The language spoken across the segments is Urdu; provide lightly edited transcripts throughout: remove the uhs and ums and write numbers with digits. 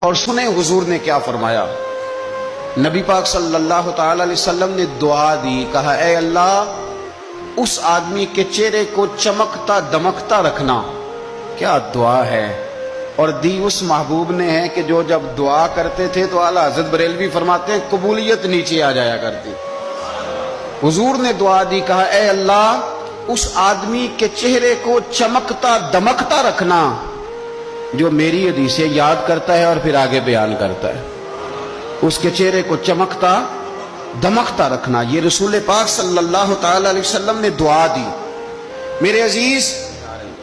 اور سنیں حضور نے کیا فرمایا۔ نبی پاک صلی اللہ تعالی علیہ وسلم نے دعا دی، کہا اے اللہ اس آدمی کے چہرے کو چمکتا دمکتا رکھنا۔ کیا دعا ہے، اور دی اس محبوب نے ہے کہ جو جب دعا کرتے تھے تو اعلیٰ حضرت بریلوی فرماتے ہیں قبولیت نیچے آ جایا کرتی۔ حضور نے دعا دی، کہا اے اللہ اس آدمی کے چہرے کو چمکتا دمکتا رکھنا جو میری حدیثیں یاد کرتا ہے اور پھر آگے بیان کرتا ہے۔ اس کے چہرے کو چمکتا دمکتا رکھنا، یہ رسول پاک صلی اللہ تعالی علیہ وسلم نے دعا دی۔ میرے عزیز،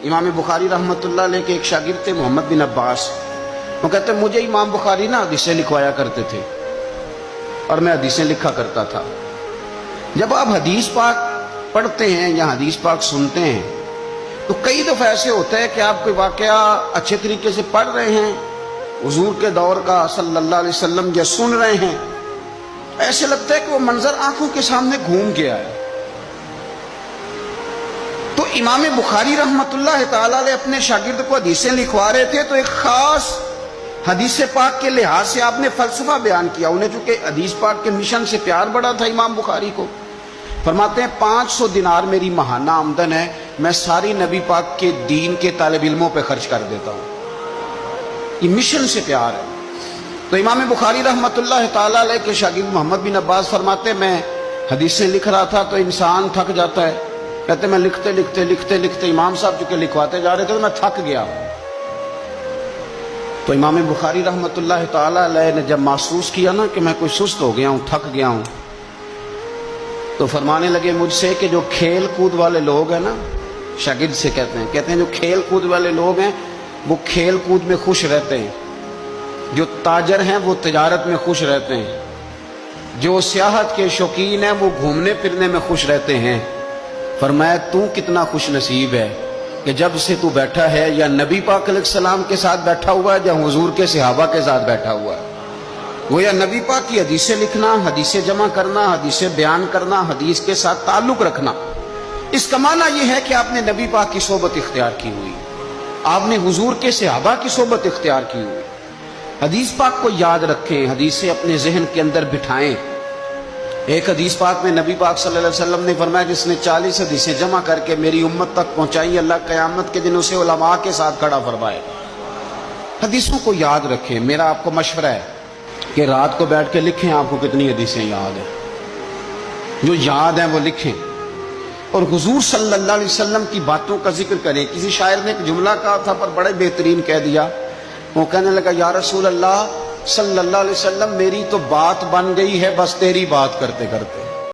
امام بخاری رحمۃ اللہ علیہ کے ایک شاگرد تھے محمد بن عباس، وہ کہتے ہیں مجھے امام بخاری نا حدیثیں لکھوایا کرتے تھے اور میں حدیثیں لکھا کرتا تھا۔ جب آپ حدیث پاک پڑھتے ہیں یا حدیث پاک سنتے ہیں تو کئی دفعہ ایسے ہوتا ہے کہ آپ کوئی واقعہ اچھے طریقے سے پڑھ رہے ہیں حضور کے دور کا صلی اللہ علیہ وسلم، یا سن رہے ہیں، ایسے لگتا ہے کہ وہ منظر آنکھوں کے سامنے گھوم گیا ہے۔ تو امام بخاری رحمۃ اللہ تعالی علیہ اپنے شاگرد کو حدیثیں لکھوا رہے تھے تو ایک خاص حدیث پاک کے لحاظ سے آپ نے فلسفہ بیان کیا۔ انہیں چونکہ حدیث پاک کے مشن سے پیار بڑا تھا امام بخاری کو، فرماتے ہیں 500 دینار میری ماہانہ آمدن ہے، میں ساری نبی پاک کے دین کے طالب علموں پہ خرچ کر دیتا ہوں۔ یہ مشن سے پیار ہے۔ تو امام بخاری رحمۃ اللہ تعالی علیہ کے شاگرد محمد بن عباس فرماتے ہیں میں حدیثیں لکھ رہا تھا تو انسان تھک جاتا ہے، کہتے میں لکھتے لکھتے امام صاحب چونکہ لکھواتے جا رہے تھے تو میں تھک گیا۔ تو امام بخاری رحمۃ اللہ تعالی علیہ نے جب محسوس کیا نا کہ میں کوئی سست ہو گیا ہوں، تھک گیا ہوں، تو فرمانے لگے مجھ سے کہ جو کھیل کود والے لوگ ہیں نا، شاگرد سے کہتے ہیں جو کھیل کود والے لوگ ہیں وہ کھیل کود میں خوش رہتے ہیں، جو تاجر ہیں وہ تجارت میں خوش رہتے ہیں، جو سیاحت کے شوقین ہیں وہ گھومنے پھرنے میں خوش رہتے ہیں۔ فرمایا تو کتنا خوش نصیب ہے کہ جب سے تو بیٹھا ہے یا نبی پاک علیہ السلام کے ساتھ بیٹھا ہوا ہے یا حضور کے صحابہ کے ساتھ بیٹھا ہوا ہے۔ وہ یا نبی پاک کی حدیثیں لکھنا، حدیثیں جمع کرنا، حدیثیں بیان کرنا، حدیث کے ساتھ تعلق رکھنا، اس کا معنی یہ ہے کہ آپ نے نبی پاک کی صحبت اختیار کی ہوئی، آپ نے حضور کے صحابہ کی صحبت اختیار کی ہوئی۔ حدیث پاک کو یاد رکھیں، حدیثیں اپنے ذہن کے اندر بٹھائیں۔ ایک حدیث پاک میں نبی پاک صلی اللہ علیہ وسلم نے فرمایا جس نے 40 حدیثیں جمع کر کے میری امت تک پہنچائی، اللہ قیامت کے دن اسے علماء کے ساتھ کھڑا فرمائے گا۔ حدیثوں کو یاد رکھیں۔ میرا آپ کو مشورہ ہے کہ رات کو بیٹھ کے لکھیں آپ کو کتنی حدیثیں یاد ہیں، جو یاد ہیں وہ لکھیں، اور حضور صلی اللہ علیہ وسلم کی باتوں کا ذکر کریں۔ کسی شاعر نے ایک جملہ کہا تھا پر بڑے بہترین کہہ دیا، وہ کہنے لگا یا رسول اللہ صلی اللہ علیہ وسلم میری تو بات بن گئی ہے بس تیری بات کرتے کرتے۔